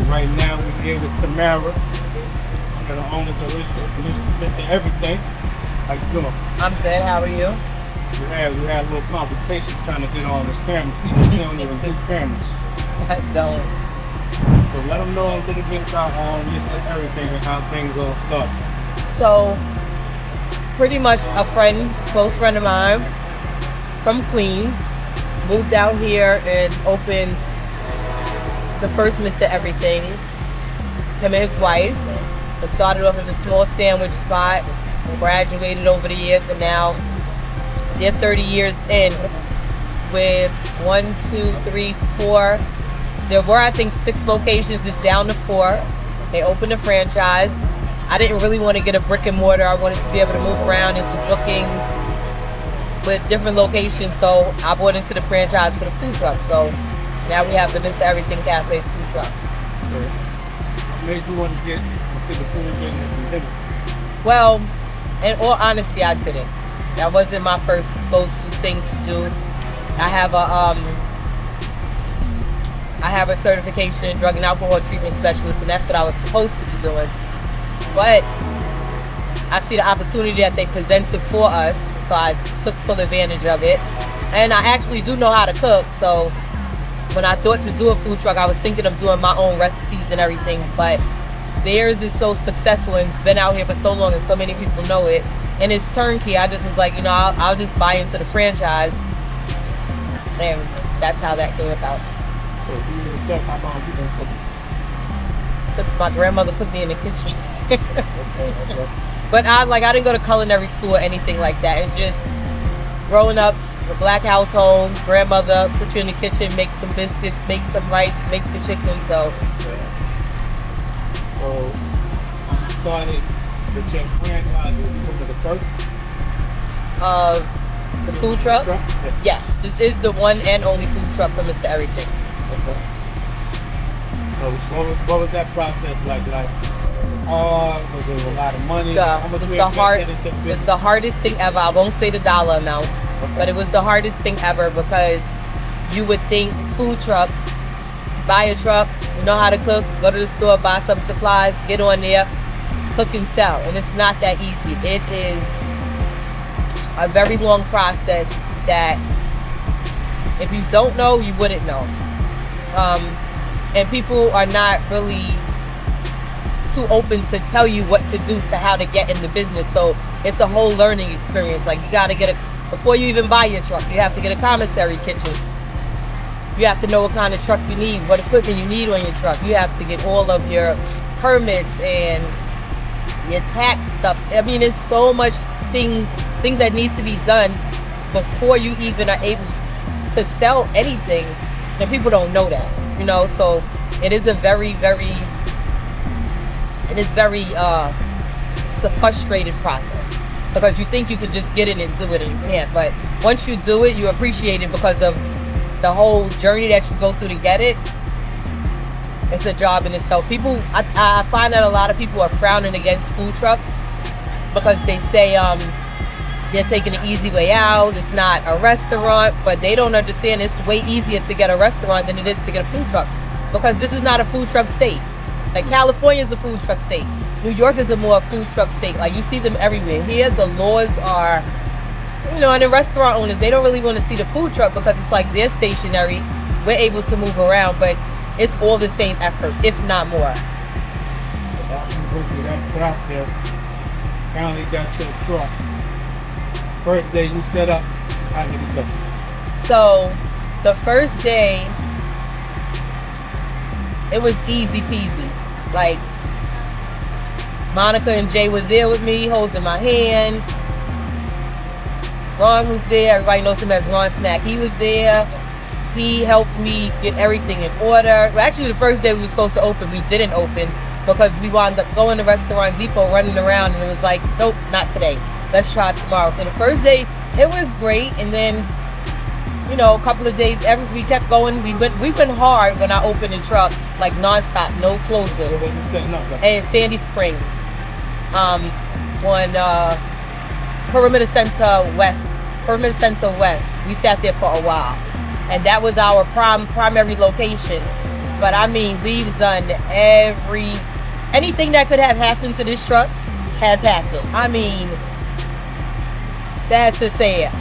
Right now we're here with Tamara, one of the owners of Mr. Everything. How you doing? I'm good. How are you? We had a little conversation trying to get on this camera. We don't even do cameras. I don't. So let them know a little bit about Mr. Everything and how things all start. So, pretty much a friend, close friend of mine from Queens, moved out here and opened the first Mr. Everything. Him and his wife. It started off as a small sandwich spot, graduated over the years, and now they're 30 years in with 1, 2, 3, 4. There were, I think, 6 locations. It's down to 4. They opened a franchise. I didn't really want to get a brick and mortar. I wanted to be able to move around into bookings with different locations. So I bought into the franchise for the food truck. So now we have the Mr. Everything Cafe food truck. Okay. What made you want to get into the food business and business? Well, in all honesty, I didn't. That wasn't my first go-to thing to do. I have a certification in drug and alcohol treatment specialist, and that's what I was supposed to be doing. But I see the opportunity that they presented for us, so I took full advantage of it. And I actually do know how to cook, so when I thought to do a food truck, I was thinking of doing my own recipes and everything, but theirs is so successful and it's been out here for so long and so many people know it. And it's turnkey. I just was like, I'll just buy into the franchise. And that's how that came about. So you were stuck, how long have you been stuck? Since my grandmother put me in the kitchen. Okay. But I didn't go to culinary school or anything like that. It's just growing up in a black household, grandmother put you in the kitchen, make some biscuits, make some rice, make the chicken. So you started with your franchise, you were the first? The food truck? Yes, this is the one and only food truck for Mr. Everything. Okay. So what was that process like? Was it a lot of money? It's the hardest thing ever. I won't say the dollar amount, but it was the hardest thing ever because you would think food truck, buy a truck, you know how to cook, go to the store, buy some supplies, get on there, cook and sell. And it's not that easy. It is a very long process that if you don't know, you wouldn't know. And people are not really too open to tell you what to do to how to get in the business. So it's a whole learning experience. Like you got to before you even buy your truck, you have to get a commissary kitchen. You have to know what kind of truck you need, what equipment you need on your truck. You have to get all of your permits and your tax stuff. I mean, there's so much things that needs to be done before you even are able to sell anything. And people don't know that, so it is a it's a frustrated process because you think you could just get in and do it and you can't. But once you do it, you appreciate it because of the whole journey that you go through to get it. It's a job in itself. I find that a lot of people are frowning against food trucks because they say they're taking the easy way out. It's not a restaurant, but they don't understand it's way easier to get a restaurant than it is to get a food truck because this is not a food truck state. Like California is a food truck state. New York is a more food truck state. Like you see them everywhere. Here the laws are, and the restaurant owners, they don't really want to see the food truck because it's like they're stationary. We're able to move around, but it's all the same effort, if not more. After you go through that process, finally got your truck. First day you set up, how did it go? So the first day, it was easy peasy. Like Monica and Jay were there with me, holding my hand. Ron was there. Everybody knows him as Ron Snack. He was there. He helped me get everything in order. Well, actually, the first day we were supposed to open, we didn't open because we wound up going to Restaurant Depot, running around, and it was like, nope, not today. Let's try tomorrow. So the first day, it was great, and then, a couple of days, we kept going. We went hard when I opened the truck, like nonstop, no closing. And Sandy Springs, on Perimeter Center West. We sat there for a while. And that was our primary location. But I mean, we've done anything that could have happened to this truck has happened. I mean, sad to say it,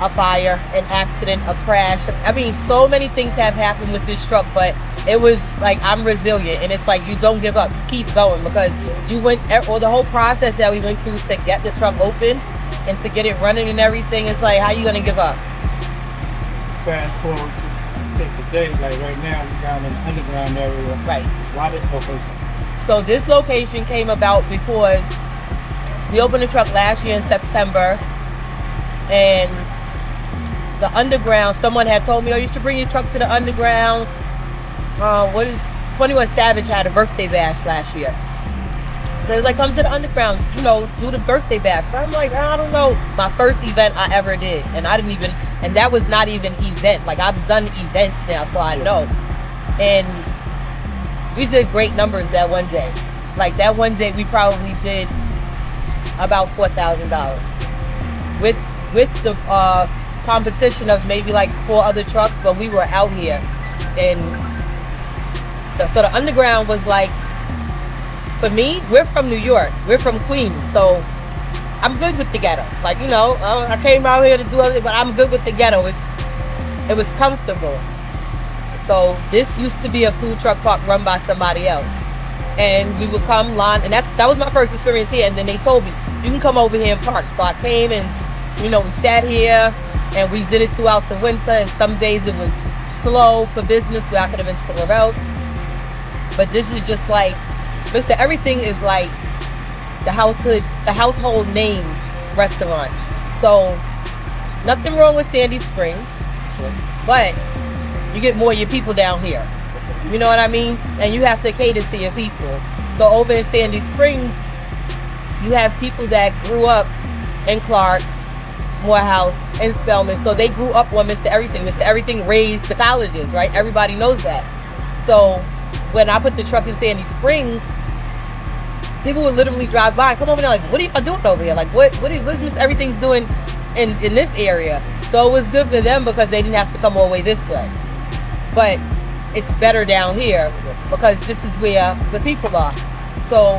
a fire, an accident, a crash. I mean, so many things have happened with this truck, but it was like, I'm resilient, and it's like, you don't give up, you keep going, because you went, or the whole process that we went through to get the truck open and to get it running and everything, it's like, how you gonna give up? Fast forward to today, like right now, we're down in the underground area. Right. Why this location? So this location came about because we opened the truck last year in September, and the underground, someone had told me, oh, you should bring your truck to the underground. 21 Savage had a birthday bash last year. So it's like, come to the underground, you know, do the birthday bash. So I'm like, I don't know. My first event I ever did, and that was not even event. Like, I've done events now, so I know. And we did great numbers that one day. Like, that one day we probably did about $4,000 with the competition of maybe like 4 other trucks, but we were out here. And so the underground was like, for me, we're from New York, we're from Queens, so I'm good with the ghetto. Like, you know, I came out here to do other, but I'm good with the ghetto. It was comfortable. So this used to be a food truck park run by somebody else, and we would come line, and that was my first experience here. And then they told me, you can come over here and park. So I came, and you know, we sat here and we did it throughout the winter, and some days it was slow for business where I could have been somewhere else. But this is just like, Mr. Everything is like the household name restaurant. So nothing wrong with Sandy Springs, but you get more of your people down here. You know what I mean? And you have to cater to your people. So over in Sandy Springs, you have people that grew up in Clark, Morehouse, and Spelman. So they grew up on Mr. Everything. Mr. Everything raised the colleges, right? Everybody knows that. So when I put the truck in Sandy Springs, people would literally drive by and come over there like, what are y'all doing over here? Like, what's Mr. Everything's doing in this area? So it was good for them because they didn't have to come all the way this way. But it's better down here because this is where the people are. So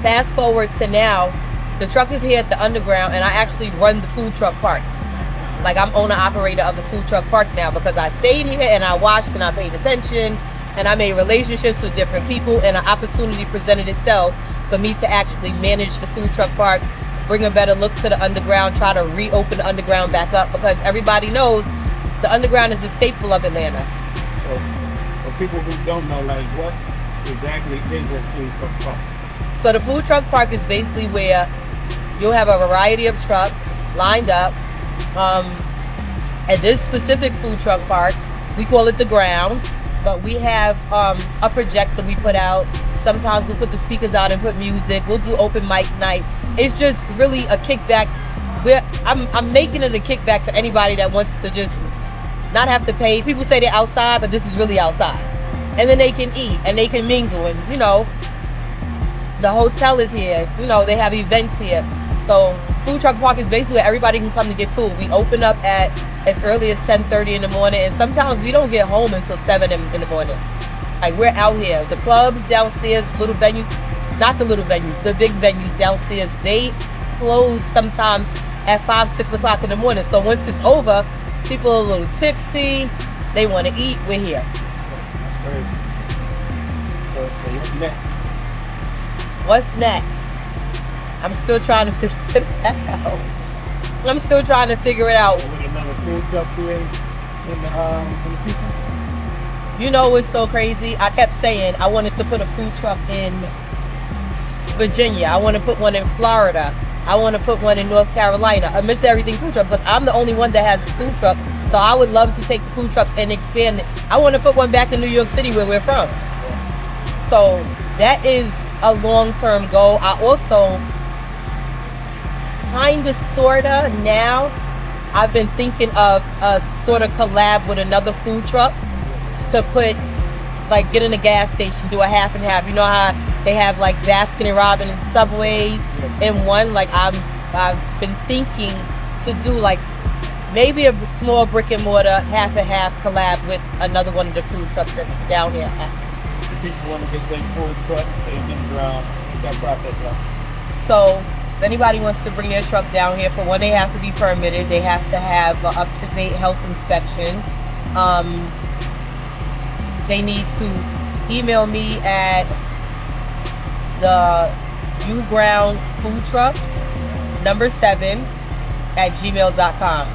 fast forward to now, the truck is here at the underground, and I actually run the food truck park. Like, I'm owner operator of the food truck park now because I stayed here and I watched and I paid attention and I made relationships with different people, and an opportunity presented itself for me to actually manage the food truck park, bring a better look to the underground, try to reopen the underground back up, because everybody knows the underground is the staple of Atlanta. So for people who don't know, like, what exactly is a food truck park? So the food truck park is basically where you'll have a variety of trucks lined up. At this specific food truck park, we call it the ground, but we have a projector we put out. Sometimes we'll put the speakers out and put music. We'll do open mic nights. It's just really a kickback. I'm making it a kickback for anybody that wants to just not have to pay. People say they're outside, but this is really outside. And then they can eat and they can mingle, and you know, the hotel is here. You know, they have events here. So food truck park is basically where everybody can come to get food. We open up at as early as 10:30 in the morning, and sometimes we don't get home until 7 in the morning. Like, we're out here. The clubs downstairs, little venues, not the little venues, the big venues downstairs, they close sometimes at 5, 6 o'clock in the morning. So once it's over, people are a little tipsy, they want to eat, we're here. Crazy. Okay, what's next? What's next? I'm still trying to figure it out. I'm still trying to figure it out. With another food truck here in the people? You know what's so crazy? I kept saying I wanted to put a food truck in Virginia. I want to put one in Florida. I want to put one in North Carolina. I missed everything food truck, but I'm the only one that has a food truck. So I would love to take the food trucks and expand it. I want to put one back in New York City where we're from. So that is a long-term goal. I also kind of, sort of, now I've been thinking of a sort of collab with another food truck to put, like, get in a gas station, do a half and half. You know how they have like Baskin and Robbins and Subways in one? Like, I've been thinking to do like maybe a small brick and mortar, half and half collab with another one of the food trucks that's down here. If people want to get their food truck, they get around that process up. So if anybody wants to bring their truck down here, for one, they have to be permitted. They have to have an up-to-date health inspection. They need to email me at the uground food trucks #7 @gmail.com.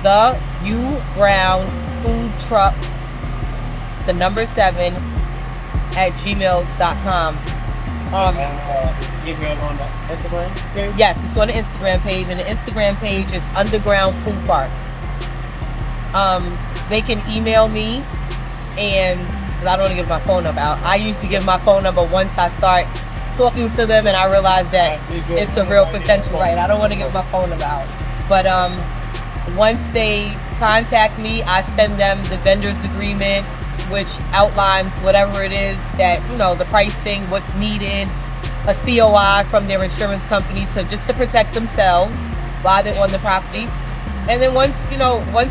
The uground food trucks #7 @gmail.com. Email on the Instagram page? Yes, it's on the Instagram page, and the Instagram page is Underground Food Park. They can email me, and 'cause I don't want to give my phone number out. I usually give my phone number once I start talking to them and I realize that it's a real potential, right? I don't want to give my phone number out. But once they contact me, I send them the vendor's agreement, which outlines whatever it is that, you know, the pricing, what's needed, a COI from their insurance company to protect themselves while they're on the property. And then once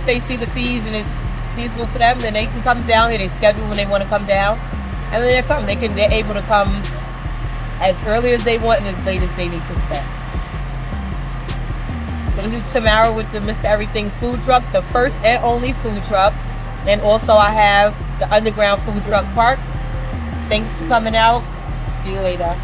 they see the fees and it's feasible for them, then they can come down here. They schedule when they want to come down, and then they come. They're able to come as early as they want and as late as they need to stay. So this is Tamara with the Mr. Everything food truck, the first and only food truck. And also I have the Underground Food Truck Park. Thanks for coming out. See you later.